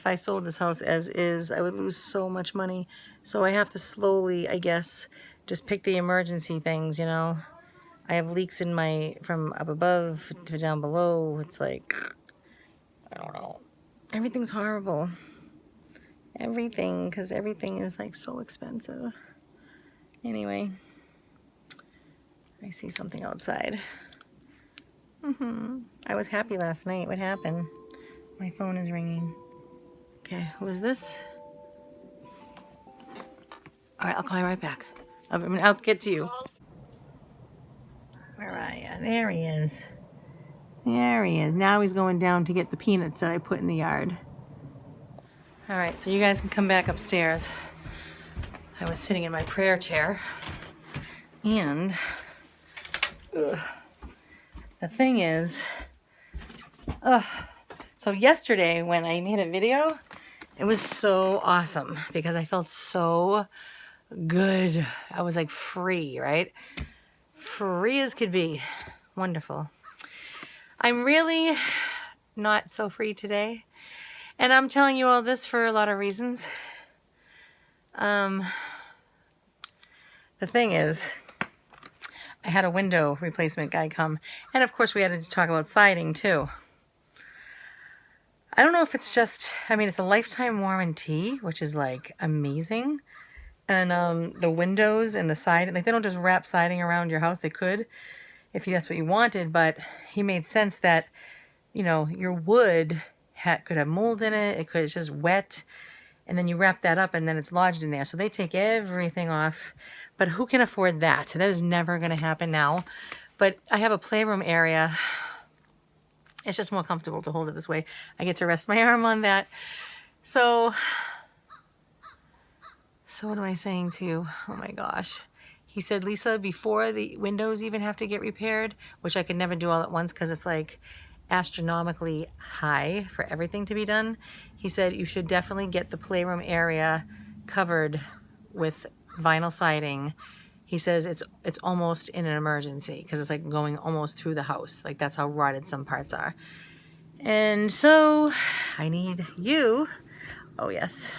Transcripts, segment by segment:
if I sold this house as is, I would lose so much money. So I have to slowly, I guess, just pick the emergency things, you know. I have leaks in my, from up above to down below. It's like, I don't know. Everything's horrible. Everything, because everything is like so expensive. Anyway, I see something outside. I was happy last night. What happened? My phone is ringing. Okay, who is this? All right, I'll call you right back. I'll get to you. Where are you? There he is. There he is. Now he's going down to get the peanuts that I put in the yard. All right, so you guys can come back upstairs. I was sitting in my prayer chair, and the thing is, so yesterday when I made a video, it was so awesome because I felt so good. I was like free, right? Free as could be. Wonderful. I'm really not so free today. And I'm telling you all this for a lot of reasons. The thing is, I had a window replacement guy come. And of course we had to talk about siding too. I don't know if it's just, I mean, it's a lifetime warranty, which is like amazing. And the windows and the siding, like they don't just wrap siding around your house. They could, if that's what you wanted, but he made sense that, you know, your wood could have mold in it. It's just wet. And then you wrap that up and then it's lodged in there. So they take everything off. But who can afford that? That is never going to happen now. But I have a playroom area. It's just more comfortable to hold it this way. I get to rest my arm on that. So what am I saying to you? Oh my gosh. He said, Lisa, before the windows even have to get repaired, which I could never do all at once because it's like astronomically high for everything to be done. He said, you should definitely get the playroom area covered with vinyl siding. He says it's almost in an emergency because it's like going almost through the house. Like that's how rotted some parts are. And so I need you, oh yes,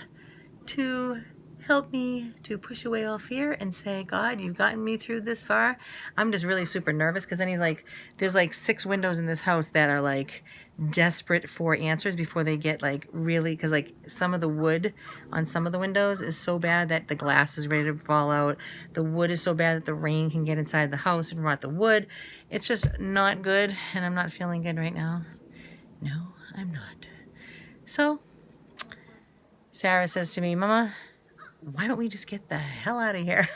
to help me to push away all fear and say, God, you've gotten me through this far. I'm just really super nervous because then he's like, there's like 6 windows in this house that are like desperate for answers before they get like really, because like some of the wood on some of the windows is so bad that the glass is ready to fall out. The wood is so bad that the rain can get inside the house and rot the wood. It's just not good, and I'm not feeling good right now. No, I'm not. So Sarah says to me, Mama, why don't we just get the hell out of here?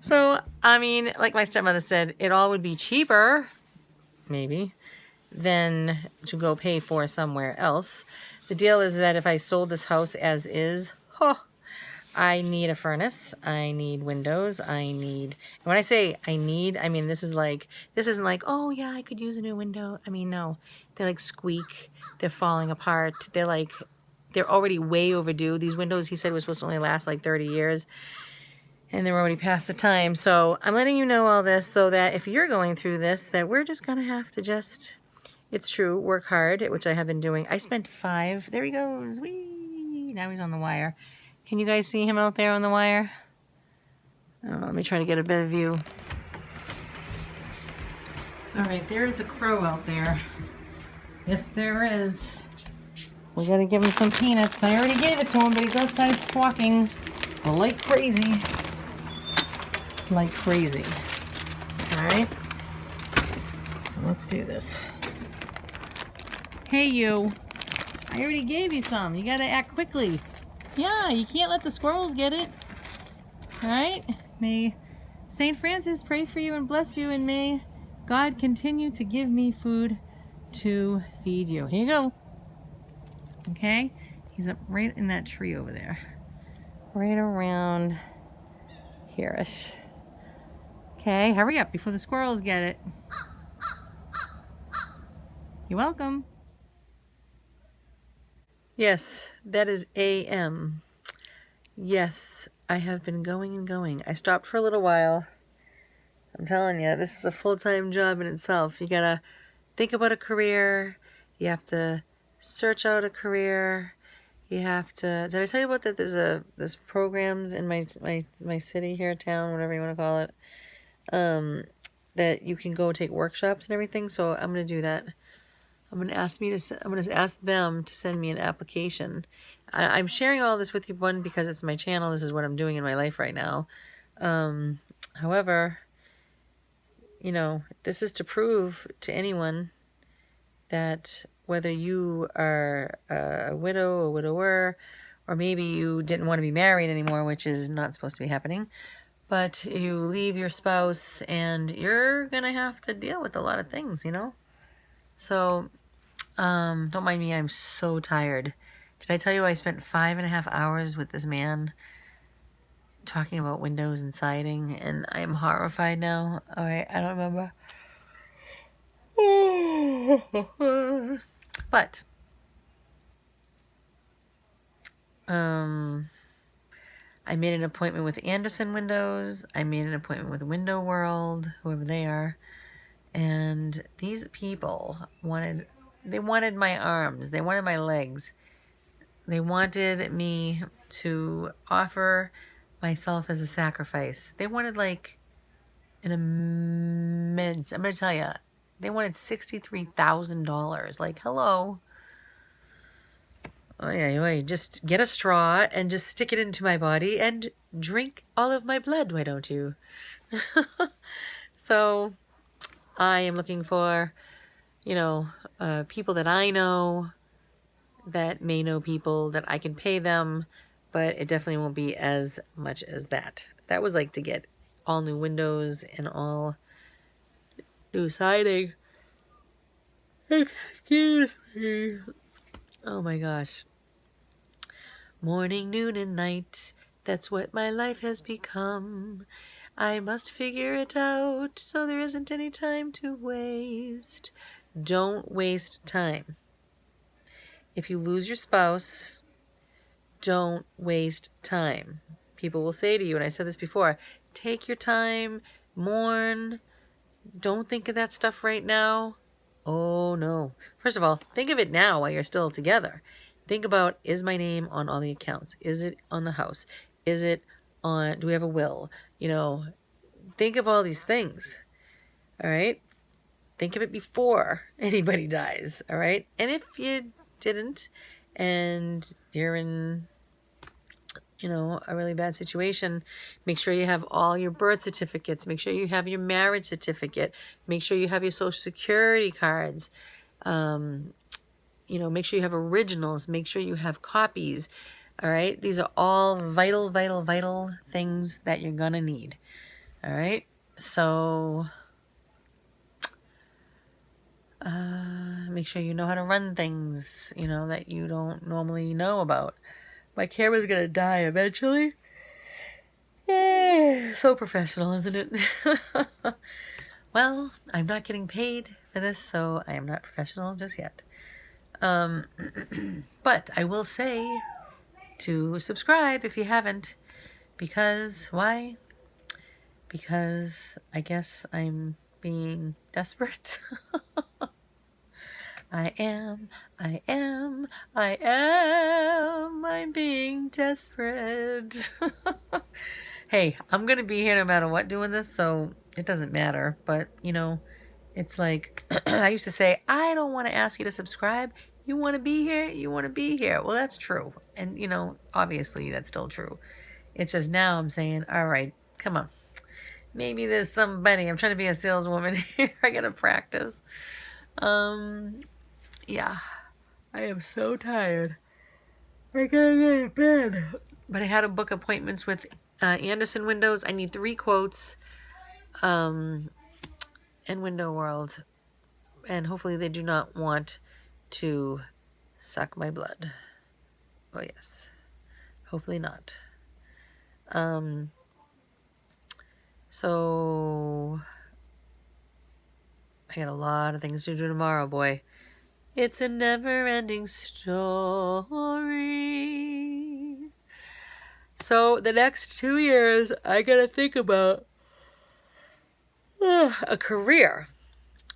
So, I mean, like my stepmother said, it all would be cheaper, maybe, than to go pay for somewhere else. The deal is that if I sold this house as is, I need a furnace, I need windows, and when I say I need, I mean this isn't like, oh yeah, I could use a new window. I mean, no, they're like squeak, they're falling apart, they're already way overdue. These windows, he said, were supposed to only last like 30 years. And they're already past the time. So I'm letting you know all this so that if you're going through this, that we're just going to have to just, it's true, work hard, which I have been doing. I spent 5, there he goes. Whee! Now he's on the wire. Can you guys see him out there on the wire? I don't know, let me try to get a better view. All right, there's a crow out there. Yes, there is. We gotta give him some peanuts. I already gave it to him, but he's outside squawking like crazy. Like crazy. Alright? So let's do this. Hey you. I already gave you some. You gotta act quickly. Yeah, you can't let the squirrels get it. Alright? May St. Francis pray for you and bless you, and may God continue to give me food to feed you. Here you go. Okay? He's up right in that tree over there. Right around here-ish. Okay, hurry up before the squirrels get it. You're welcome. Yes, that is AM. Yes, I have been going and going. I stopped for a little while. I'm telling you, this is a full-time job in itself. You gotta think about a career. You have to search out a career. You have to, did I tell you about that? There's programs in my city here, town, whatever you want to call it, that you can go take workshops and everything. So I'm going to do that. I'm going to ask them to send me an application. I'm sharing all this with you, one, because it's my channel. This is what I'm doing in my life right now. However, you know, this is to prove to anyone that whether you are a widow, a widower, or maybe you didn't want to be married anymore, which is not supposed to be happening, but you leave your spouse and you're going to have to deal with a lot of things, you know? So, don't mind me, I'm so tired. Did I tell you I spent 5.5 hours with this man talking about windows and siding, and I am horrified now. All right, I don't remember. But, I made an appointment with Andersen Windows. I made an appointment with Window World, whoever they are. And these people wanted my arms. They wanted my legs. They wanted me to offer myself as a sacrifice. They wanted like an immense, I'm going to tell you, they wanted $63,000. Like, hello. Oh yeah, just get a straw and just stick it into my body and drink all of my blood, why don't you? So I am looking for, you know, people that I know that may know people that I can pay them, but it definitely won't be as much as that. That was like to get all new windows and all new siding. Excuse me. Oh my gosh. Morning, noon, and night. That's what my life has become. I must figure it out so there isn't any time to waste. Don't waste time. If you lose your spouse, don't waste time. People will say to you, and I said this before, take your time, mourn. Don't think of that stuff right now. Oh no. First of all, think of it now while you're still together. Think about, is my name on all the accounts? Is it on the house? Is it on, do we have a will? You know, think of all these things. All right? Think of it before anybody dies. All right? And if you didn't and you're in, you know, a really bad situation, make sure you have all your birth certificates. Make sure you have your marriage certificate. Make sure you have your social security cards. You know, make sure you have originals. Make sure you have copies. All right? These are all vital, vital, vital things that you're going to need. All right? So, make sure you know how to run things, you know, that you don't normally know about. My camera's going to die eventually. Yay! So professional, isn't it? Well, I'm not getting paid for this, so I am not professional just yet. But I will say to subscribe if you haven't, because why? Because I guess I'm being desperate. I'm being desperate. Hey, I'm gonna be here no matter what doing this, so it doesn't matter. But, you know, it's like, I used to say, I don't want to ask you to subscribe. You want to be here? You want to be here. Well, that's true. And, you know, obviously that's still true. It's just now I'm saying, all right, come on. Maybe there's somebody. I'm trying to be a saleswoman here. I gotta practice. Yeah. I am so tired. I gotta get to bed. But I had to book appointments with Andersen Windows. I need 3 quotes. And Window World. And hopefully they do not want to suck my blood. Oh yes. Hopefully not. So I got a lot of things to do tomorrow, boy. It's a never-ending story. So the next 2 years, I gotta think about a career.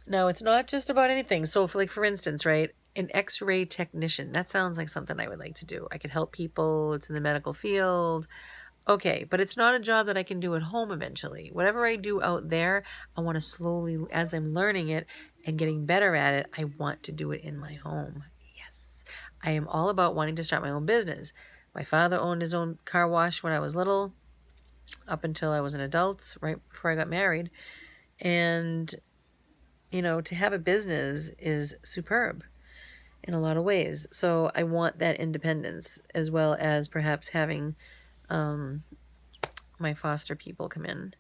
Now, it's not just about anything. So, for instance, right, an x-ray technician. That sounds like something I would like to do. I could help people. It's in the medical field. Okay, but it's not a job that I can do at home eventually. Whatever I do out there, I want to slowly, as I'm learning it and getting better at it, I want to do it in my home. Yes. I am all about wanting to start my own business. My father owned his own car wash when I was little, up until I was an adult, right before I got married. And, you know, to have a business is superb in a lot of ways. So I want that independence, as well as perhaps having my foster people come in.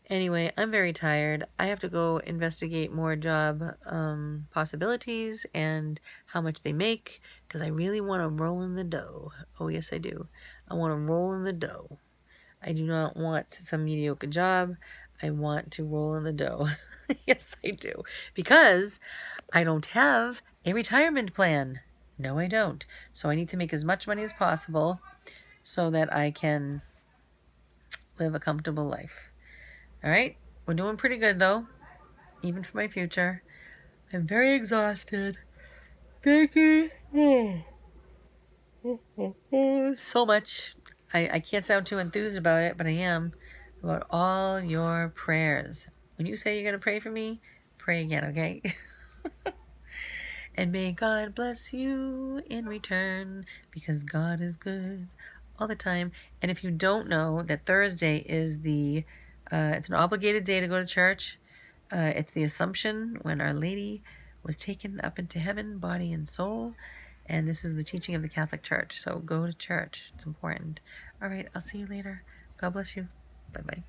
Anyway, I'm very tired. I have to go investigate more job possibilities and how much they make, because I really want to roll in the dough. Oh, yes, I do. I want to roll in the dough. I do not want some mediocre job. I want to roll in the dough. Yes, I do. Because I don't have a retirement plan. No, I don't. So I need to make as much money as possible so that I can live a comfortable life. All right? We're doing pretty good, though, even for my future. I'm very exhausted. Thank you. So much. I can't sound too enthused about it, but I am. About all your prayers. When you say you're going to pray for me, pray again, okay? And may God bless you in return, because God is good all the time. And if you don't know that Thursday is it's an obligated day to go to church. It's the Assumption, when Our Lady was taken up into heaven, body and soul. And this is the teaching of the Catholic Church. So go to church. It's important. All right, I'll see you later. God bless you. Bye-bye.